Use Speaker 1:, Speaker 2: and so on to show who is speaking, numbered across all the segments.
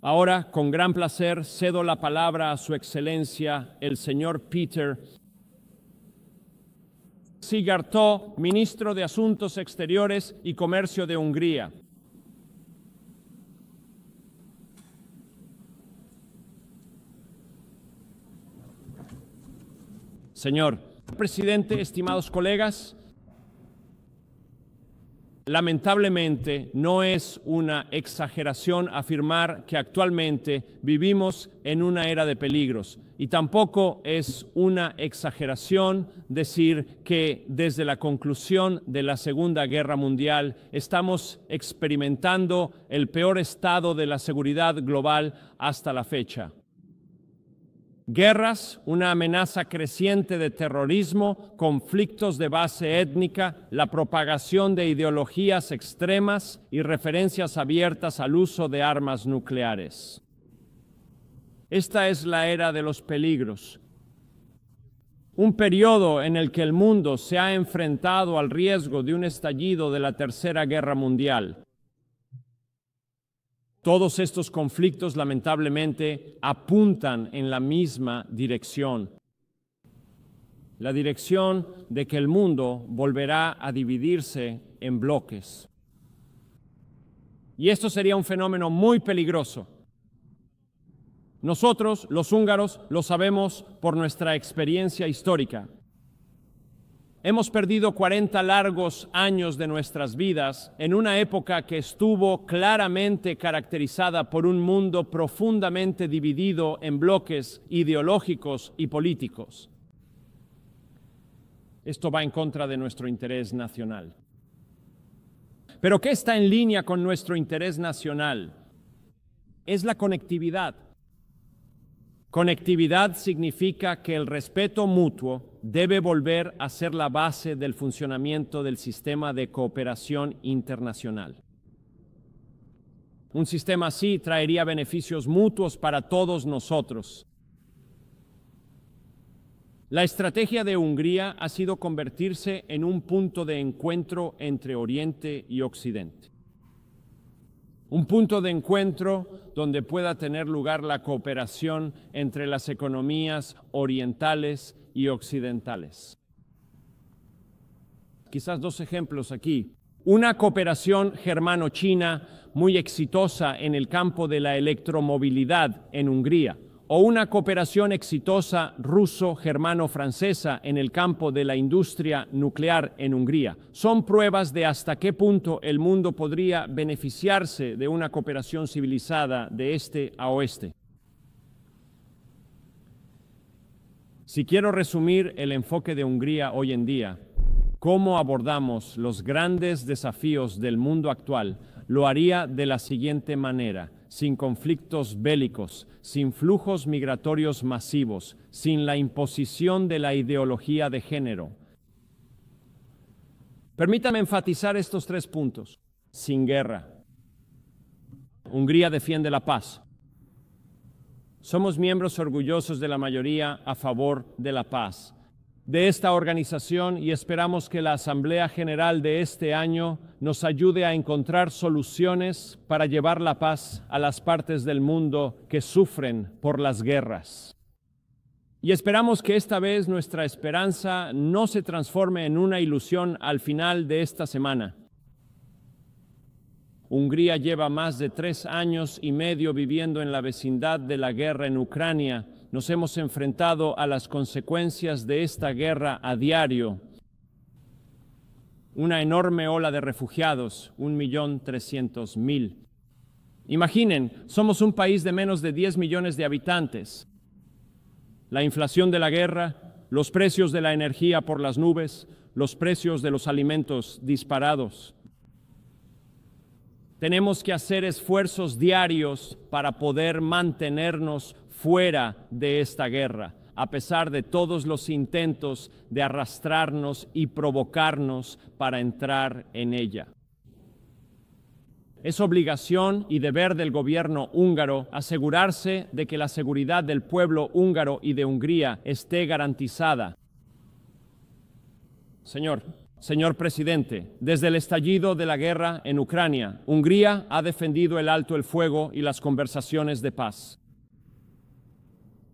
Speaker 1: Ahora, con gran placer, cedo la palabra a Su Excelencia, el señor Peter Szijjártó, ministro de Asuntos Exteriores y Comercio de Hungría. Señor presidente, estimados colegas, lamentablemente no es una exageración afirmar que actualmente vivimos en una era de peligros y tampoco es una exageración decir que desde la conclusión de la Segunda Guerra Mundial estamos experimentando el peor estado de la seguridad global hasta la fecha. Guerras, una amenaza creciente de terrorismo, conflictos de base étnica, la propagación de ideologías extremas y referencias abiertas al uso de armas nucleares. Esta es la era de los peligros. Un periodo en el que el mundo se ha enfrentado al riesgo de un estallido de la Tercera Guerra Mundial. Todos estos conflictos, lamentablemente, apuntan en la misma dirección. La dirección de que el mundo volverá a dividirse en bloques. Y esto sería un fenómeno muy peligroso. Nosotros, los húngaros, lo sabemos por nuestra experiencia histórica. Hemos perdido 40 largos años de nuestras vidas en una época que estuvo claramente caracterizada por un mundo profundamente dividido en bloques ideológicos y políticos. Esto va en contra de nuestro interés nacional. Pero ¿qué está en línea con nuestro interés nacional? Es la conectividad. Conectividad significa que el respeto mutuo debe volver a ser la base del funcionamiento del sistema de cooperación internacional. Un sistema así traería beneficios mutuos para todos nosotros. La estrategia de Hungría ha sido convertirse en un punto de encuentro entre Oriente y Occidente. Un punto de encuentro donde pueda tener lugar la cooperación entre las economías orientales y occidentales. Quizás dos ejemplos aquí. Una cooperación germano-china muy exitosa en el campo de la electromovilidad en Hungría, o una cooperación exitosa ruso-germano-francesa en el campo de la industria nuclear en Hungría. Son pruebas de hasta qué punto el mundo podría beneficiarse de una cooperación civilizada de este a oeste. Si quiero resumir el enfoque de Hungría hoy en día, cómo abordamos los grandes desafíos del mundo actual, lo haría de la siguiente manera: sin conflictos bélicos, sin flujos migratorios masivos, sin la imposición de la ideología de género. Permítame enfatizar estos 3 puntos. Sin guerra. Hungría defiende la paz. Somos miembros orgullosos de la mayoría a favor de la paz de esta organización y esperamos que la Asamblea General de este año nos ayude a encontrar soluciones para llevar la paz a las partes del mundo que sufren por las guerras. Y esperamos que esta vez nuestra esperanza no se transforme en una ilusión al final de esta semana. Hungría lleva más de 3 años y medio viviendo en la vecindad de la guerra en Ucrania. Nos hemos enfrentado a las consecuencias de esta guerra a diario. Una enorme ola de refugiados, 1.300.000. Imaginen, somos un país de menos de 10 millones de habitantes. La inflación de la guerra, los precios de la energía por las nubes, los precios de los alimentos disparados. Tenemos que hacer esfuerzos diarios para poder mantenernos fuera de esta guerra, a pesar de todos los intentos de arrastrarnos y provocarnos para entrar en ella. Es obligación y deber del gobierno húngaro asegurarse de que la seguridad del pueblo húngaro y de Hungría esté garantizada. Señor, Señor presidente, desde el estallido de la guerra en Ucrania, Hungría ha defendido el alto el fuego y las conversaciones de paz.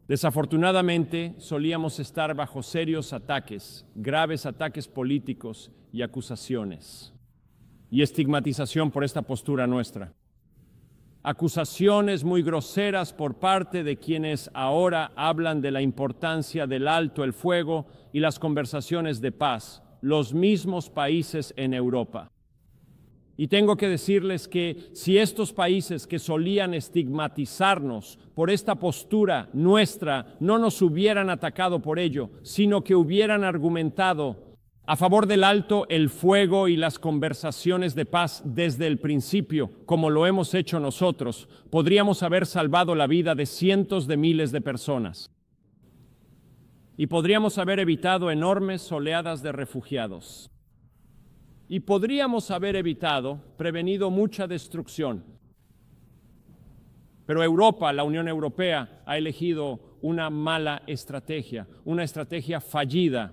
Speaker 1: Desafortunadamente, solíamos estar bajo serios ataques, graves ataques políticos y acusaciones, y estigmatización por esta postura nuestra. Acusaciones muy groseras por parte de quienes ahora hablan de la importancia del alto el fuego y las conversaciones de paz, los mismos países en Europa. Y tengo que decirles que si estos países que solían estigmatizarnos por esta postura nuestra no nos hubieran atacado por ello, sino que hubieran argumentado a favor del alto el fuego y las conversaciones de paz desde el principio, como lo hemos hecho nosotros, podríamos haber salvado la vida de cientos de miles de personas. Y podríamos haber evitado enormes oleadas de refugiados. Y podríamos haber prevenido mucha destrucción. Pero Europa, la Unión Europea, ha elegido una mala estrategia, una estrategia fallida.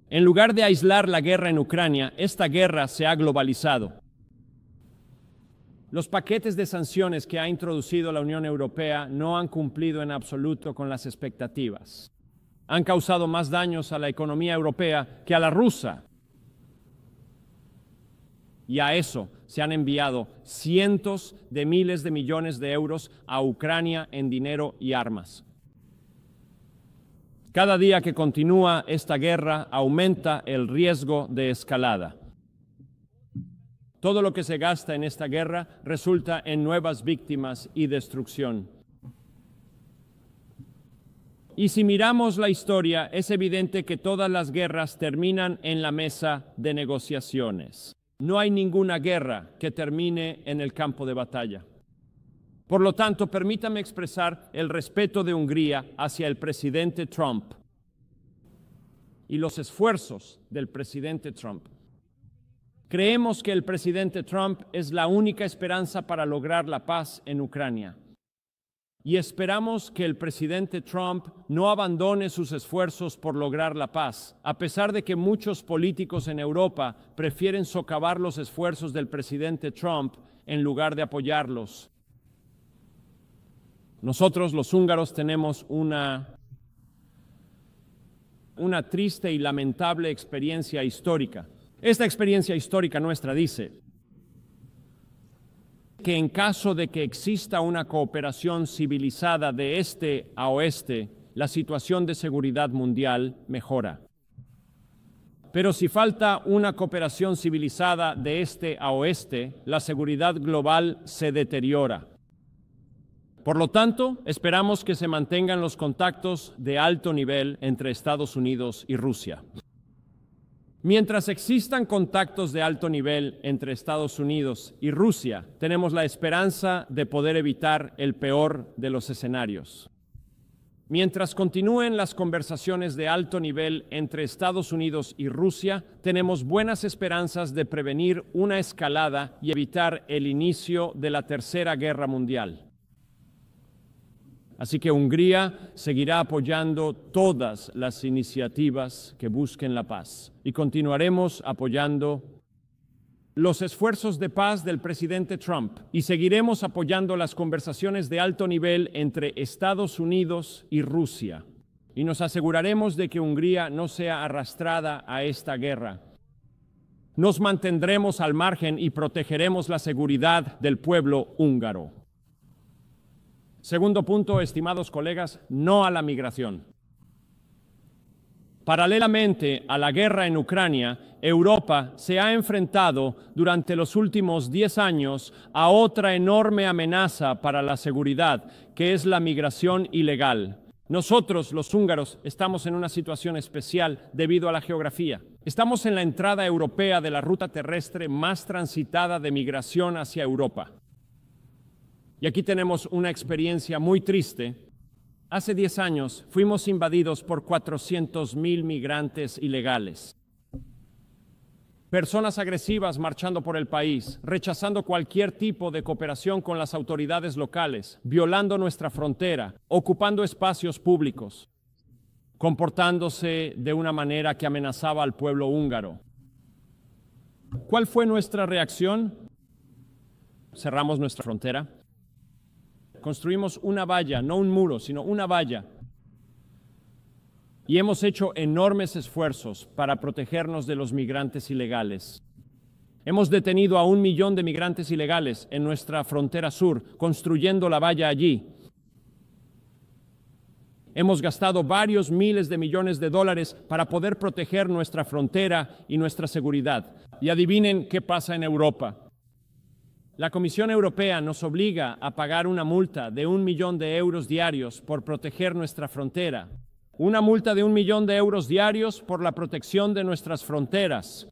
Speaker 1: En lugar de aislar la guerra en Ucrania, esta guerra se ha globalizado. Los paquetes de sanciones que ha introducido la Unión Europea no han cumplido en absoluto con las expectativas. Han causado más daños a la economía europea que a la rusa. Y a eso se han enviado cientos de miles de millones de euros a Ucrania en dinero y armas. Cada día que continúa esta guerra aumenta el riesgo de escalada. Todo lo que se gasta en esta guerra resulta en nuevas víctimas y destrucción. Y si miramos la historia, es evidente que todas las guerras terminan en la mesa de negociaciones. No hay ninguna guerra que termine en el campo de batalla. Por lo tanto, permítame expresar el respeto de Hungría hacia el presidente Trump y los esfuerzos del presidente Trump. Creemos que el presidente Trump es la única esperanza para lograr la paz en Ucrania. Y esperamos que el presidente Trump no abandone sus esfuerzos por lograr la paz, a pesar de que muchos políticos en Europa prefieren socavar los esfuerzos del presidente Trump en lugar de apoyarlos. Nosotros, los húngaros, tenemos una triste y lamentable experiencia histórica. Esta experiencia histórica nuestra dice que en caso de que exista una cooperación civilizada de este a oeste, la situación de seguridad mundial mejora. Pero si falta una cooperación civilizada de este a oeste, la seguridad global se deteriora. Por lo tanto, esperamos que se mantengan los contactos de alto nivel entre Estados Unidos y Rusia. Mientras existan contactos de alto nivel entre Estados Unidos y Rusia, tenemos la esperanza de poder evitar el peor de los escenarios. Mientras continúen las conversaciones de alto nivel entre Estados Unidos y Rusia, tenemos buenas esperanzas de prevenir una escalada y evitar el inicio de la Tercera Guerra Mundial. Así que Hungría seguirá apoyando todas las iniciativas que busquen la paz y continuaremos apoyando los esfuerzos de paz del presidente Trump y seguiremos apoyando las conversaciones de alto nivel entre Estados Unidos y Rusia. Y nos aseguraremos de que Hungría no sea arrastrada a esta guerra. Nos mantendremos al margen y protegeremos la seguridad del pueblo húngaro. Segundo punto, estimados colegas, no a la migración. Paralelamente a la guerra en Ucrania, Europa se ha enfrentado durante los últimos 10 años a otra enorme amenaza para la seguridad, que es la migración ilegal. Nosotros, los húngaros, estamos en una situación especial debido a la geografía. Estamos en la entrada europea de la ruta terrestre más transitada de migración hacia Europa. Y aquí tenemos una experiencia muy triste. Hace 10 años fuimos invadidos por 400,000 migrantes ilegales. Personas agresivas marchando por el país, rechazando cualquier tipo de cooperación con las autoridades locales, violando nuestra frontera, ocupando espacios públicos. comportándose de una manera que amenazaba al pueblo húngaro. ¿Cuál fue nuestra reacción? Cerramos nuestra frontera. Construimos una valla, no un muro, sino una valla. Y hemos hecho enormes esfuerzos para protegernos de los migrantes ilegales. Hemos detenido a 1 millón de migrantes ilegales en nuestra frontera sur, construyendo la valla allí. Hemos gastado varios miles de millones de dólares para poder proteger nuestra frontera y nuestra seguridad. Y adivinen qué pasa en Europa. La Comisión Europea nos obliga a pagar una multa de 1 millón de euros diarios por proteger nuestra frontera. Una multa de 1 millón de euros diarios por la protección de nuestras fronteras.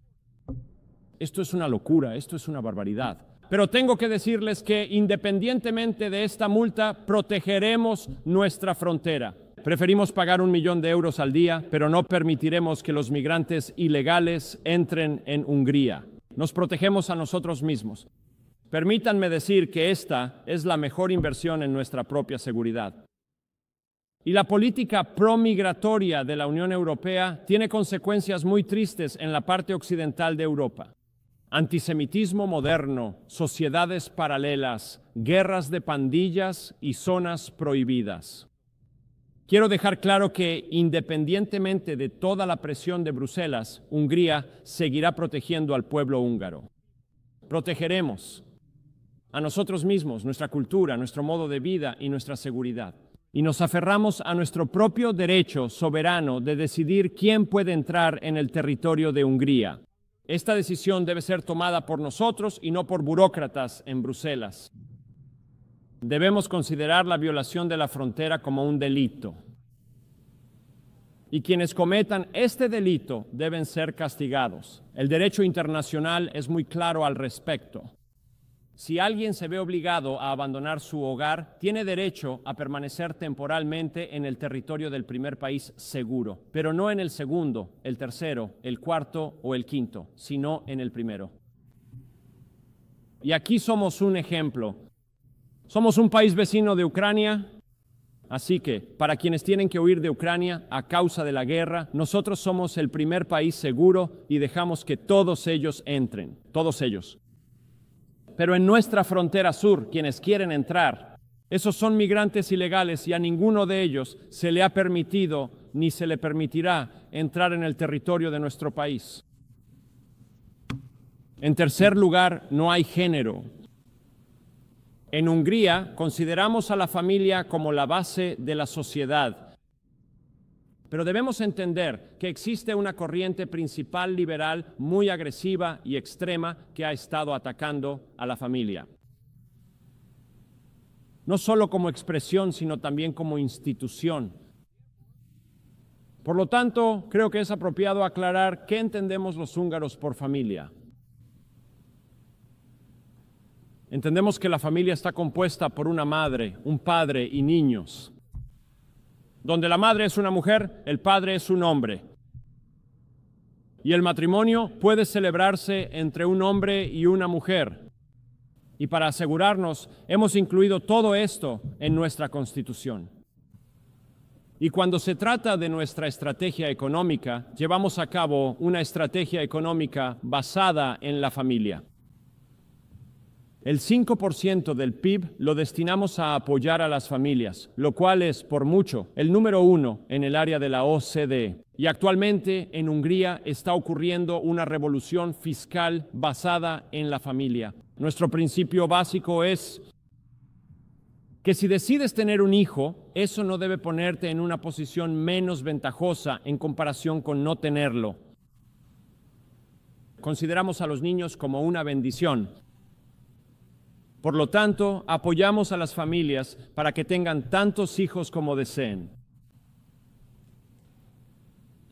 Speaker 1: Esto es una locura, esto es una barbaridad. Pero tengo que decirles que independientemente de esta multa, protegeremos nuestra frontera. Preferimos pagar 1 millón de euros al día, pero no permitiremos que los migrantes ilegales entren en Hungría. Nos protegemos a nosotros mismos. Permítanme decir que esta es la mejor inversión en nuestra propia seguridad. Y la política promigratoria de la Unión Europea tiene consecuencias muy tristes en la parte occidental de Europa. Antisemitismo moderno, sociedades paralelas, guerras de pandillas y zonas prohibidas. Quiero dejar claro que, independientemente de toda la presión de Bruselas, Hungría seguirá protegiendo al pueblo húngaro. Protegeremos a nosotros mismos, nuestra cultura, nuestro modo de vida y nuestra seguridad. Y nos aferramos a nuestro propio derecho soberano de decidir quién puede entrar en el territorio de Hungría. Esta decisión debe ser tomada por nosotros y no por burócratas en Bruselas. Debemos considerar la violación de la frontera como un delito. Y quienes cometan este delito deben ser castigados. El derecho internacional es muy claro al respecto. Si alguien se ve obligado a abandonar su hogar, tiene derecho a permanecer temporalmente en el territorio del primer país seguro, pero no en el segundo, el tercero, el cuarto o el quinto, sino en el primero. Y aquí somos un ejemplo. Somos un país vecino de Ucrania, así que para quienes tienen que huir de Ucrania a causa de la guerra, nosotros somos el primer país seguro y dejamos que todos ellos entren, todos ellos. Pero en nuestra frontera sur, quienes quieren entrar, esos son migrantes ilegales y a ninguno de ellos se le ha permitido ni se le permitirá entrar en el territorio de nuestro país. En tercer lugar, no hay género. En Hungría consideramos a la familia como la base de la sociedad. Pero debemos entender que existe una corriente principal liberal muy agresiva y extrema que ha estado atacando a la familia. No solo como expresión, sino también como institución. Por lo tanto, creo que es apropiado aclarar qué entendemos los húngaros por familia. Entendemos que la familia está compuesta por una madre, un padre y niños. Donde la madre es una mujer, el padre es un hombre. Y el matrimonio puede celebrarse entre un hombre y una mujer. Y para asegurarnos, hemos incluido todo esto en nuestra Constitución. Y cuando se trata de nuestra estrategia económica, llevamos a cabo una estrategia económica basada en la familia. El 5% del PIB lo destinamos a apoyar a las familias, lo cual es, por mucho, el número 1 en el área de la OCDE. Y actualmente en Hungría está ocurriendo una revolución fiscal basada en la familia. Nuestro principio básico es que si decides tener un hijo, eso no debe ponerte en una posición menos ventajosa en comparación con no tenerlo. Consideramos a los niños como una bendición. Por lo tanto, apoyamos a las familias para que tengan tantos hijos como deseen.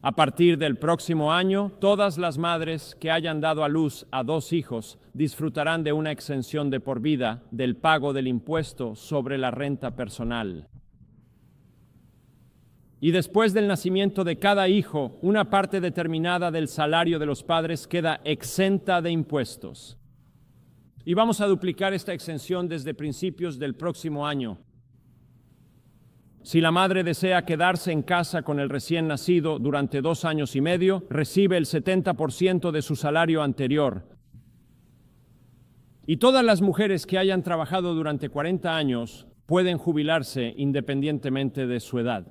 Speaker 1: A partir del próximo año, todas las madres que hayan dado a luz a 2 hijos disfrutarán de una exención de por vida del pago del impuesto sobre la renta personal. Y después del nacimiento de cada hijo, una parte determinada del salario de los padres queda exenta de impuestos. Y vamos a duplicar esta exención desde principios del próximo año. Si la madre desea quedarse en casa con el recién nacido durante 2 años y medio, recibe el 70% de su salario anterior. Y todas las mujeres que hayan trabajado durante 40 años pueden jubilarse independientemente de su edad.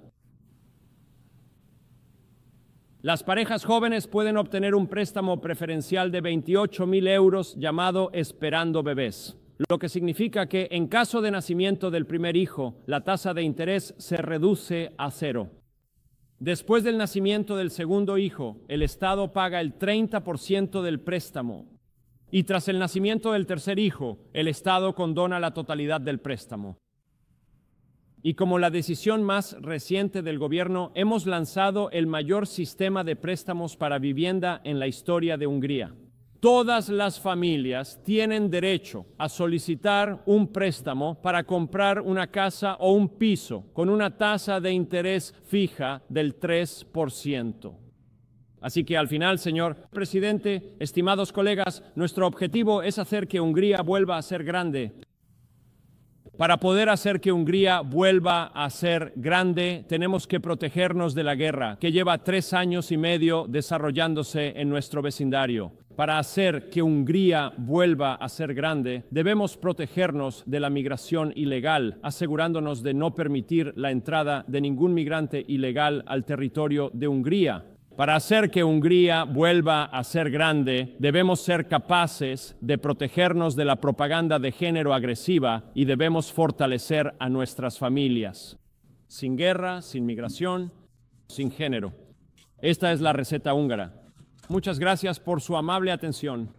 Speaker 1: Las parejas jóvenes pueden obtener un préstamo preferencial de 28.000 euros llamado Esperando Bebés, lo que significa que en caso de nacimiento del primer hijo, la tasa de interés se reduce a 0. Después del nacimiento del segundo hijo, el Estado paga el 30% del préstamo. Y tras el nacimiento del tercer hijo, el Estado condona la totalidad del préstamo. Y como la decisión más reciente del gobierno, hemos lanzado el mayor sistema de préstamos para vivienda en la historia de Hungría. Todas las familias tienen derecho a solicitar un préstamo para comprar una casa o un piso con una tasa de interés fija del 3%. Así que al final, señor presidente, estimados colegas, nuestro objetivo es hacer que Hungría vuelva a ser grande. Para poder hacer que Hungría vuelva a ser grande, tenemos que protegernos de la guerra, que lleva 3 años y medio desarrollándose en nuestro vecindario. Para hacer que Hungría vuelva a ser grande, debemos protegernos de la migración ilegal, asegurándonos de no permitir la entrada de ningún migrante ilegal al territorio de Hungría. Para hacer que Hungría vuelva a ser grande, debemos ser capaces de protegernos de la propaganda de género agresiva y debemos fortalecer a nuestras familias. Sin guerra, sin migración, sin género. Esta es la receta húngara. Muchas gracias por su amable atención.